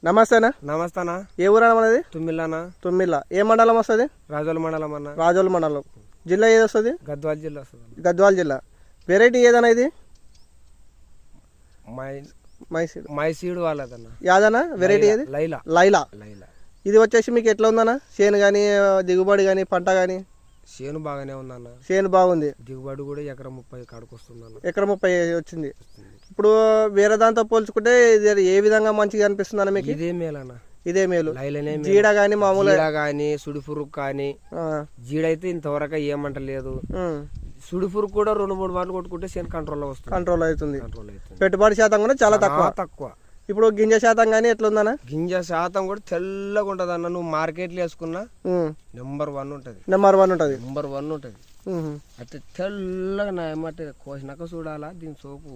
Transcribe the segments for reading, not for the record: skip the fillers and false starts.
నమస్తే అన్న. నమస్తే అన్న. ఏ ఊరన్నా మనది? తుమ్మిళ్ళనా. తుమ్మిళ్ళ. ఏ మండలం వస్తుంది? రాజోల మండలం అన్న. రాజోల మండలం. జిల్లా ఏది వస్తుంది? గద్వాల జిల్లా వస్తుంది. గద్వాల జిల్లా. వెరైటీ ఏదన్నా ఇది? మైసీడ్ వాళ్ళదన్న. యాదనా వెరైటీ ఏది? లైలా. లైలా. లైలా. ఇది వచ్చేసి మీకు ఎట్లా ఉందన్న? చేను కానీ దిగుబడి కానీ పంట కానీ? చేను బాగానే ఉందన్న. చేను బాగుంది. దిగుబడి కూడా ఎకరం 30 కాడికి వస్తుందన్న. ఎకరం 30 వచ్చింది. ఇప్పుడు వేరే దాంతో పోల్చుకుంటే ఇది ఏ విధంగా మంచిగా అనిపిస్తుంది అన్న మీకు? ఇదే మేలన్న. ఇదే మేలు. లైలనే జీడ కానీ మామూలు కానీ సుడిపురుగు కానీ జీడ అయితే ఇంతవరకు ఏమంట లేదు. సుడిపురుగు కూడా 2-3 మార్లు కొట్టుకుంటే చేను కంట్రోల్ వస్తుంది. కంట్రోల్ అవుతుంది. పెట్టుబడి శాతం కూడా చాలా తక్కువ. ఇప్పుడు గింజ శాతం కానీ ఎట్లా ఉందన్న? గింజ శాతం కూడా తెల్లగా ఉంటది అన్న. నువ్వు మార్కెట్లో వేసుకున్నా నెంబర్ 1 ఉంటది. నెంబర్ 1 ఉంటది. నెంబర్ 1 ఉంటది. అయితే తెల్లగా నా ఏమంటే కోసినాక చూడాలా దీని సోపు.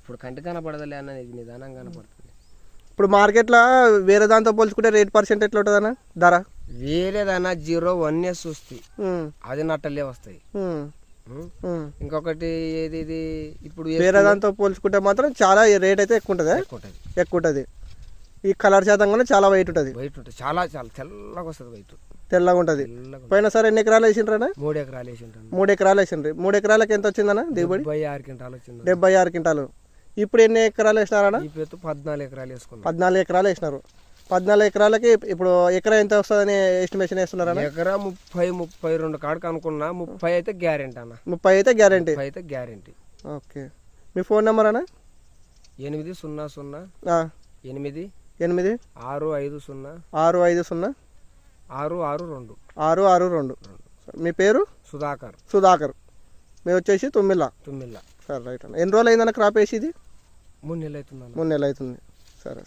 ఇప్పుడు కంటి కనపడదలే అన్న, నిదానం కనపడుతుంది. ఇప్పుడు మార్కెట్లో వేరే దాంతో పోల్చుకుంటే రేట్ పర్సెంట్ ఎట్లా ఉంటుంది అన్న ధర? వేరేదన్నా 0-1 వస్తాయి, అది నట్టలే వస్తాయి. ఇంకొకటి ఏది ఇది ఇప్పుడు వేరే దాంతో పోల్చుకుంటే మాత్రం చాలా రేట్ అయితే ఎక్కువ ఉంటుంది. ఈ కలర్ శాతం కూడా చాలా వైట్ ఉంటుంది. చాలా చాలా తెల్లగా వస్తుంది. వైట్ తెల్లగా ఉంటుంది. పోయినసారి ఎన్ని ఎకరాలు వేసిండ్రన్నా? 3 ఎకరాలు వేసిండ్రు. 3 ఎకరాలు వేసిండ్రు. 3 ఎకరాలకు ఎంత వచ్చిందన్న దిగుబడి? 76 క్వింటాలు వచ్చింది. 76 క్వింటాలు. ఇప్పుడు ఎన్ని ఎకరాలు వేసినారన్నా? 14 ఎకరాలు వేసుకున్నాం. 14 ఎకరాలు వేసినారు. 14 ఎకరాలకి ఇప్పుడు ఎకరా ఎంత వస్తుందని ఎస్టిమేషన్ వేస్తున్నారన్న? ఎకరా 30-32 కాడికి అనుకున్నా. 30 అయితే గ్యారెంటీ అన్న. 30 అయితే గ్యారెంటీ. ఓకే. మీ ఫోన్ నెంబర్ అన్న? 800 8 650 662. మీ పేరు? సుధాకర్. మీరు వచ్చేసి తుమ్మిళ్ళ. సరే రైట్ అన్న. ఎన్ని రోజులు అయిందన్న క్రాప్ వేసి? ఇది 3 నెలలు అవుతుంది. 3 నెలలు అవుతుంది. సరే.